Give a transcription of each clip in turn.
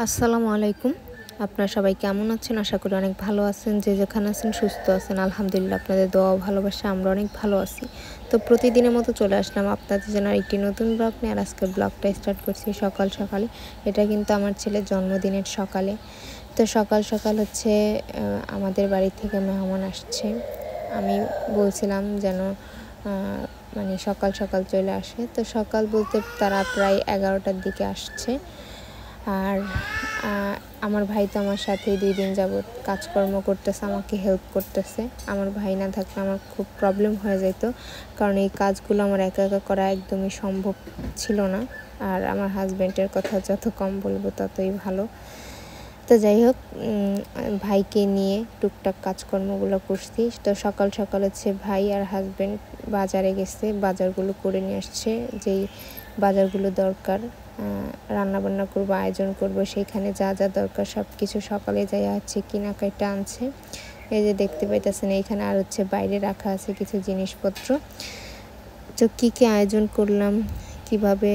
আসসালামু আলাইকুম। আপনারা সবাই কেমন আছেন? আশা করি অনেক ভালো আছেন। যে যেখানে আছেন সুস্থ আছেন। আলহামদুলিল্লাহ, আপনাদের দোয়া ও ভালোবাসা আমরা অনেক ভালো আছি। তো প্রতিদিনের মতো চলে আসলাম আপনাদের জন্য একটি নতুন ব্লগ নিয়ে। আর আজকের ব্লগটা স্টার্ট করছি সকাল সকালে। এটা কিন্তু আমার ছেলের জন্মদিনের সকালে। তো সকাল সকাল হচ্ছে আমাদের বাড়ি থেকে মেহমান আসছে। আমি বলছিলাম যেন মানে সকাল সকাল চলে আসে। তো সকাল বলতে তারা প্রায় 11টার দিকে আসছে। আর আমার ভাই তো আমার সাথেই 2 দিন যাবত কাজকর্ম করতেছে, আমাকে হেল্প করতেছে। আমার ভাই না থাকলে আমার খুব প্রবলেম হয়ে যেত, কারণ এই কাজগুলো আমার একা একা করা একদমই সম্ভব ছিল না। আর আমার হাজব্যান্ডের কথা যত কম বলবো ততই ভালো। তো যাই হোক, ভাইকে নিয়ে টুকটাক কাজকর্মগুলো করছি। তো সকাল সকাল হচ্ছে ভাই আর হাজব্যান্ড বাজারে গেছে, বাজারগুলো করে নিয়ে আসছে। যেই বাজারগুলো দরকার, রান্নাবান্না করব, আয়োজন করব, সেইখানে যা যা দরকার সব কিছু সকালে যাই হচ্ছে কেনাকাটা আনছে। এই যে দেখতে পাইতেছেন, এইখানে আর হচ্ছে বাইরে রাখা আছে কিছু জিনিসপত্র। তো কী কী আয়োজন করলাম, কিভাবে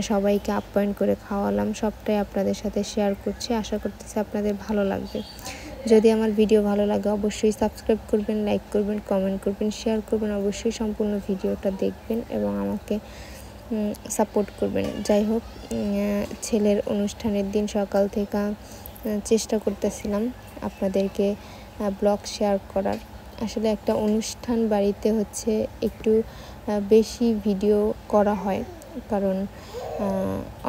সবাইকে আপ্যায়ন করে খাওয়ালাম, সবটাই আপনাদের সাথে শেয়ার করছি। আশা করতেছি আপনাদের ভালো লাগবে। যদি আমার ভিডিও ভালো লাগে অবশ্যই সাবস্ক্রাইব করবেন, লাইক করবেন, কমেন্ট করবেন, শেয়ার করবেন। অবশ্যই সম্পূর্ণ ভিডিওটা দেখবেন এবং আমাকে সাপোর্ট করবেন। যাই হোক, ছেলের অনুষ্ঠানের দিন সকাল থেকে চেষ্টা করতেছিলাম আপনাদেরকে ব্লগ শেয়ার করার। আসলে একটা অনুষ্ঠান বাড়িতে হচ্ছে একটু বেশি ভিডিও করা হয়, কারণ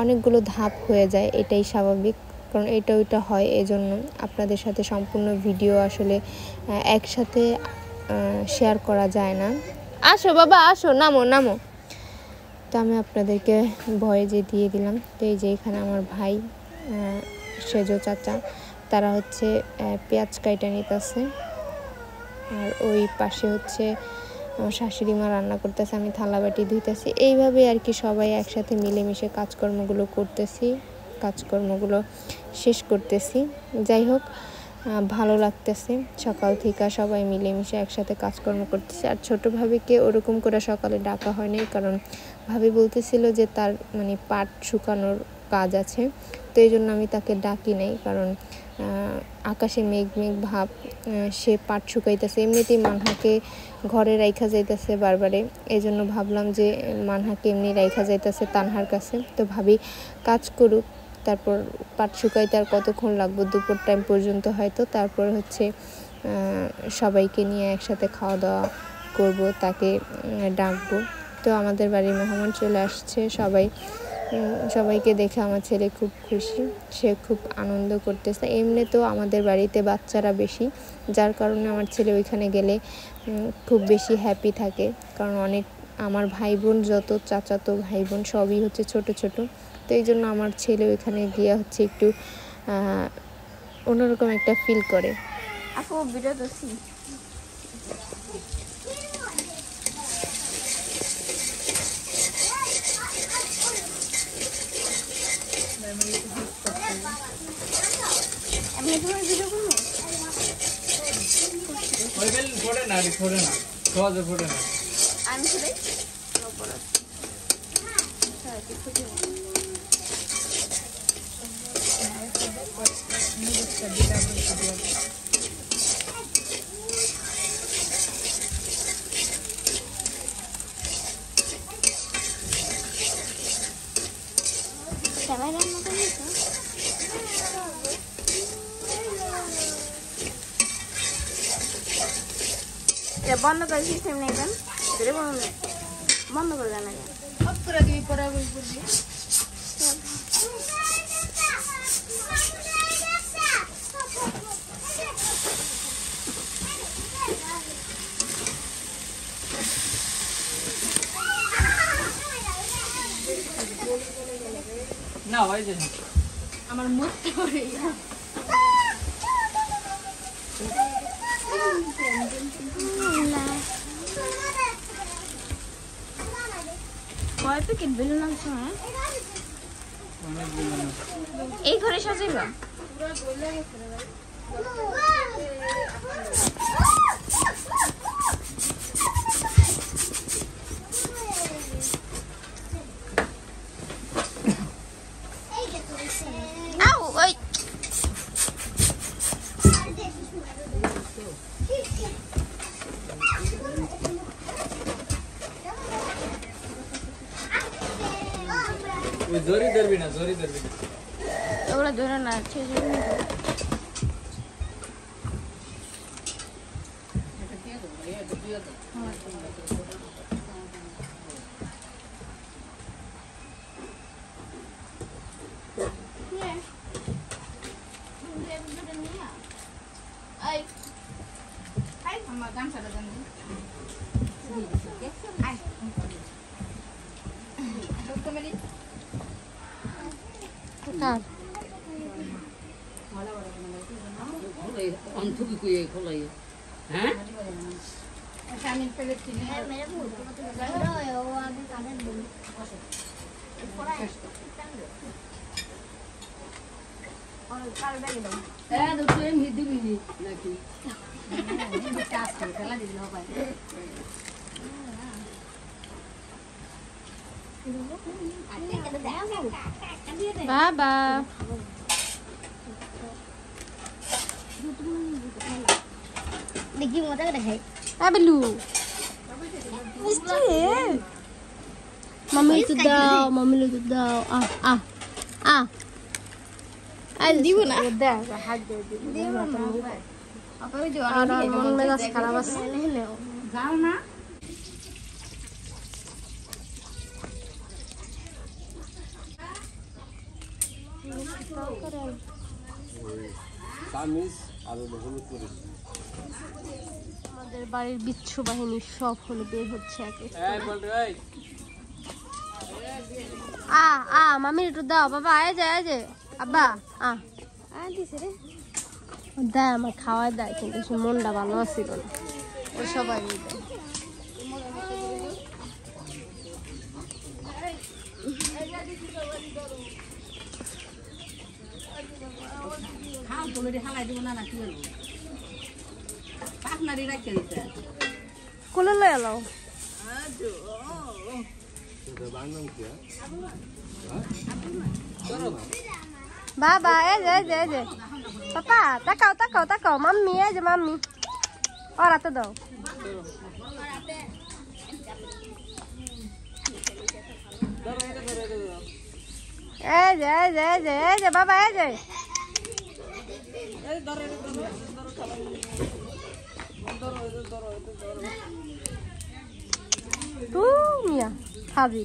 অনেকগুলো ধাপ হয়ে যায়, এটাই স্বাভাবিক। কারণ এটা ওইটা হয়, এজন্য আপনাদের সাথে সম্পূর্ণ ভিডিও আসলে একসাথে শেয়ার করা যায় না। আসো বাবা, আসো, নামো নামো। তো আমি আপনাদেরকে ভয়েসে দিয়ে দিলাম। তো এই যে এখানে আমার ভাই, সেজো চাচা, তারা হচ্ছে পেঁয়াজ কাইটা নিতেছে। আর ওই পাশে হচ্ছে আমার শাশুড়ি মা রান্না করতেছে, আমি থালা বাটি ধুইতেছি। এইভাবে আর কি সবাই একসাথে মিলেমিশে কাজকর্মগুলো করতেছি, কাজকর্মগুলো শেষ করতেছি। যাই হোক, ভালো লাগতেছে। সকাল থেকে সবাই মিলেমিশে একসাথে কাজকর্ম করতেছে। আর ছোটো ভাবিকে ওরকম করে সকালে ডাকা হয়নি, কারণ ভাবি বলতেছিল যে তার মানে পাট শুকানোর কাজ আছে। তো এই জন্য আমি তাকে ডাকি নাই, কারণ আকাশে মেঘ মেঘ ভাব, সে পাট শুকাইতেছে। এমনিতেই মানহাকে ঘরে রাইখা যাইতেছে বারবারে, এই জন্য ভাবলাম যে মানহাকে এমনি রাইখা যাইতেছে তানহার কাছে। তো ভাবি কাজ করুক, তারপর পাট শুকাইতে আর কতক্ষণ লাগবে, দুপুর টাইম পর্যন্ত হয়তো। তারপর হচ্ছে সবাইকে নিয়ে একসাথে খাওয়া দাওয়া করব, তাকে ডাকবো। তো আমাদের বাড়ির মেহমান চলে আসছে। সবাইকে দেখে আমার ছেলে খুব খুশি, সে খুব আনন্দ করতেছে। এমনিতেও আমাদের বাড়িতে বাচ্চারা বেশি, যার কারণে আমার ছেলে ওইখানে গেলে খুব বেশি হ্যাপি থাকে। কারণ আমার ভাই বোন, যত চাচাতো ভাই বোন সবই হচ্ছে ছোট ছোট। তো এই জন্য আমার ছেলে ওইখানে গিয়ে হচ্ছে একটু অন্যরকম একটা ফিল করে। আপু ভিডিও দেখছি। আমি তোমার ভিডিও করবো। ওই বেল ফোড়ে না, ফোড়ে না, সহজে ফোড়ে না। আমি শুধু খবর আছে। হ্যাঁ, কিছু দিও। ক্যামেরার মতো নিতো। এটা বন্ধ করে সিস্টেম নেবেন, ধরে বলুন বন্ধ করে দেন আগে। অফ করে দিবি, পরে বই পড়বি। না ভাই, যে আমার মরতে পারে কয় প্যাকেট বেলুন আনছো? হ্যাঁ, এই ঘরে সাজাইবা? Ow! জরি ধরবি না, জরি ধরবি না। ওগুলো ধরে না ছেড়ে বাবা দেখি মজা করে খাই আবেলু মামি তো দাও মামি তো দাও দিব না হাত দিব না মন মেজাজ খারাপ আছে যাও না আমাদের বাড়ির বিচ্ছু বাহিনী সব হলো বের হচ্ছে মামির একটু দাও বাবা আয় যে আব্বা দিছে রে দেয় আমার খাওয়াই দেয় কিন্তু সে মনটা ভালো আছিল না ও সবাই কোলে লয়ে এলো বাবা এই যে পাপা তাকাও মাম্মি এই যে মাম্মি ওর হাতে দাও এই যে বাবা এই যে মিয়া খাবি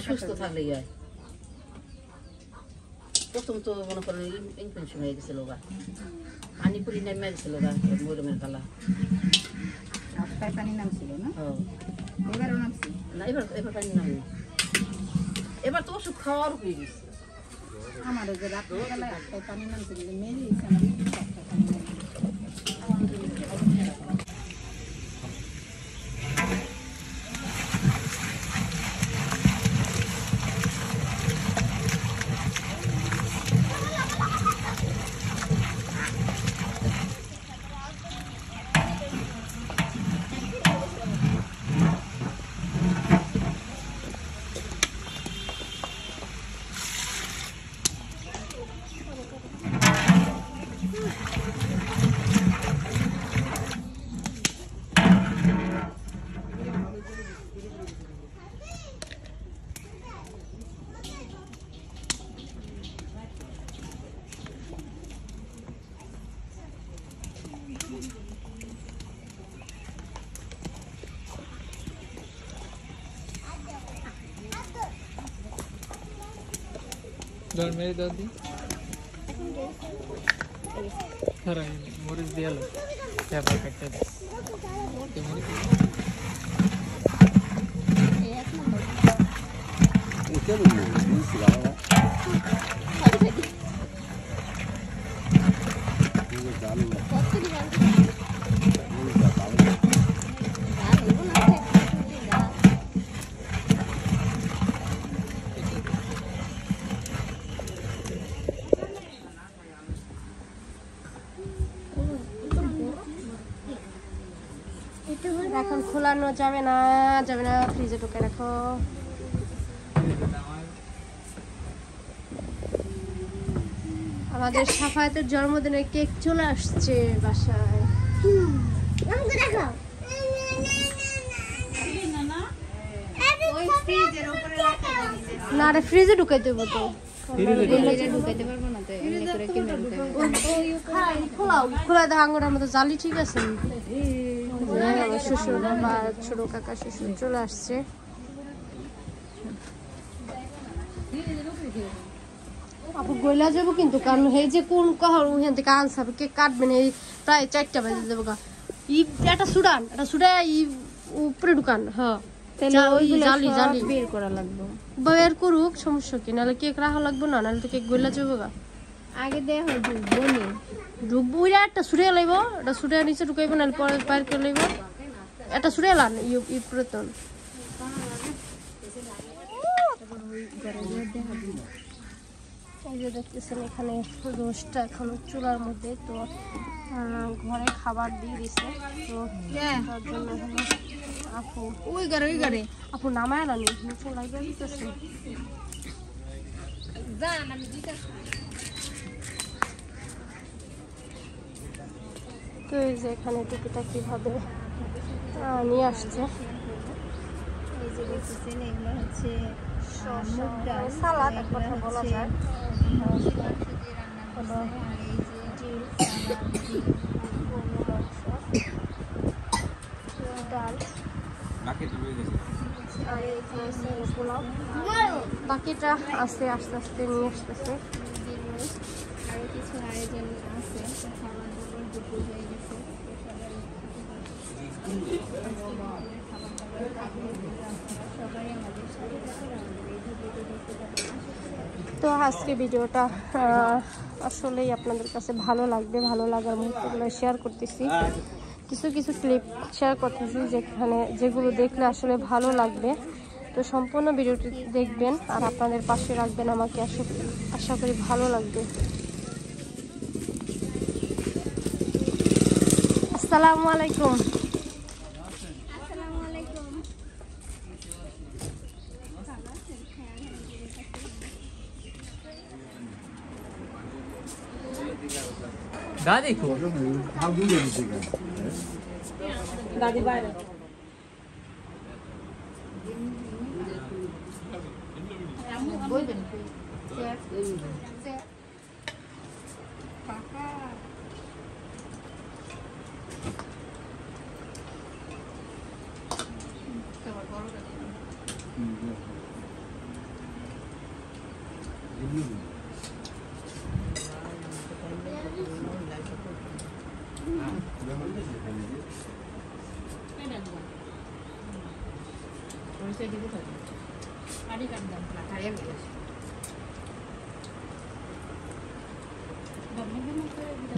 সুস্থ থাকলে প্রথম তো মনে করেন ইনফেকশন হয়ে গেছিল পানি পুরি নেমে গেছিল মরমের কালা পানি নামছিল না এবারও নামছিল না এবার পানি নামে এবার তো ওষুধ খাওয়ার হয়ে গেছে আমারও যে রাত্রেবেলায় একটাই পানি নামছিল মেরে ধর মেরে দাও দি ধর মরিচ দিয়ে লো পেপার কাটতে দে এখন খোলানো যাবে না ফ্রিজে ঢুকে রাখো আমাদের সাফায়াতের জন্মদিনে কেক চলে আসছে বাসায়। না রে ফ্রিজে ঢুকাই দেবো তো। খোলা দেখ আঙুরের মতো জালি ঠিক আছে। আমার শ্বশুর বা ছোট কাকা শ্বশুর চলে আসছে। আপু গইলা যাবো কিন্তু কারণ এই যে কোন কখন ওখান থেকে আনসাবে কেক কাটবেন এই প্রায় 4টা বাজে যাবো গা। ই একটা সুডান ই উপরে ঢুকান। হ্যাঁ জালি জালি বের করা লাগবে। বের করুক সমস্যা কি, নাহলে কেক রাখা লাগবে না, নাহলে তো কেক গইলা যাবো গা। আগে দেয়া হয় ঢুকবো নি, ঢুকবো একটা সুরে লাইব, এটা সুরে নিচে ঢুকাইবো, নাহলে পরে বাইর করে লাইব। একটা সুরে লান ই প্রতন এই যে দেখতেছেন এখানে রোস্টটা এখন চুলার মধ্যে। তো ঘরে খাবার দিয়ে দিছে, তো তার জন্য আপু আপু নামায় আনি নিচে লাগিয়ে দিতেছে। তো এই যে এখানে টুপিটা কিভাবে নিয়ে আসছে, এই যে দেখতেছেন এগুলো হচ্ছে মুগ ডাল, সালাদ এক কথা বলা যায়। ডাল আর এখানে পোলাও, বাকিটা আছে আস্তে আস্তে নিয়ে আসতেছে। আরো কিছু আয়োজন আছে, খাবার দাবার দুপুর হয়ে গেছে। সবাই আমাদের সাথে তো আজকে ভিডিওটা আসলেই আপনাদের কাছে ভালো লাগবে, ভালো লাগার মুহূর্তগুলো শেয়ার করতেছি, কিছু কিছু ক্লিপ শেয়ার করতেছি যেগুলো দেখলে আসলে ভালো লাগবে। তো সম্পূর্ণ ভিডিওটি দেখবেন আর আপনাদের পাশে রাখবেন আমাকে, আশা করি ভালো লাগবে। আসসালামু আলাইকুম। दादी को দাদি বাইরে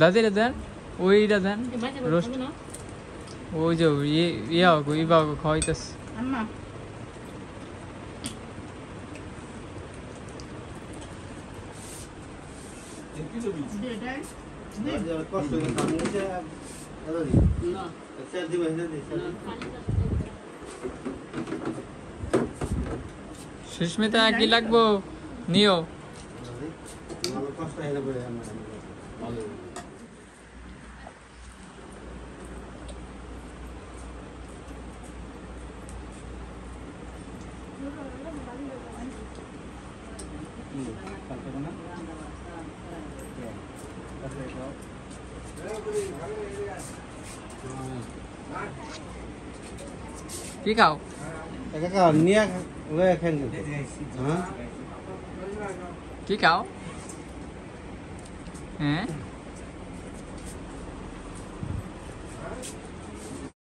दादी देन ওইটা দেন রোস্ট ওই যে ইয়া খাওয়াইতেছে আম্মা সুস্মিতা কি লাগবো নিও। কি খাও কি খাও হ্যাঁ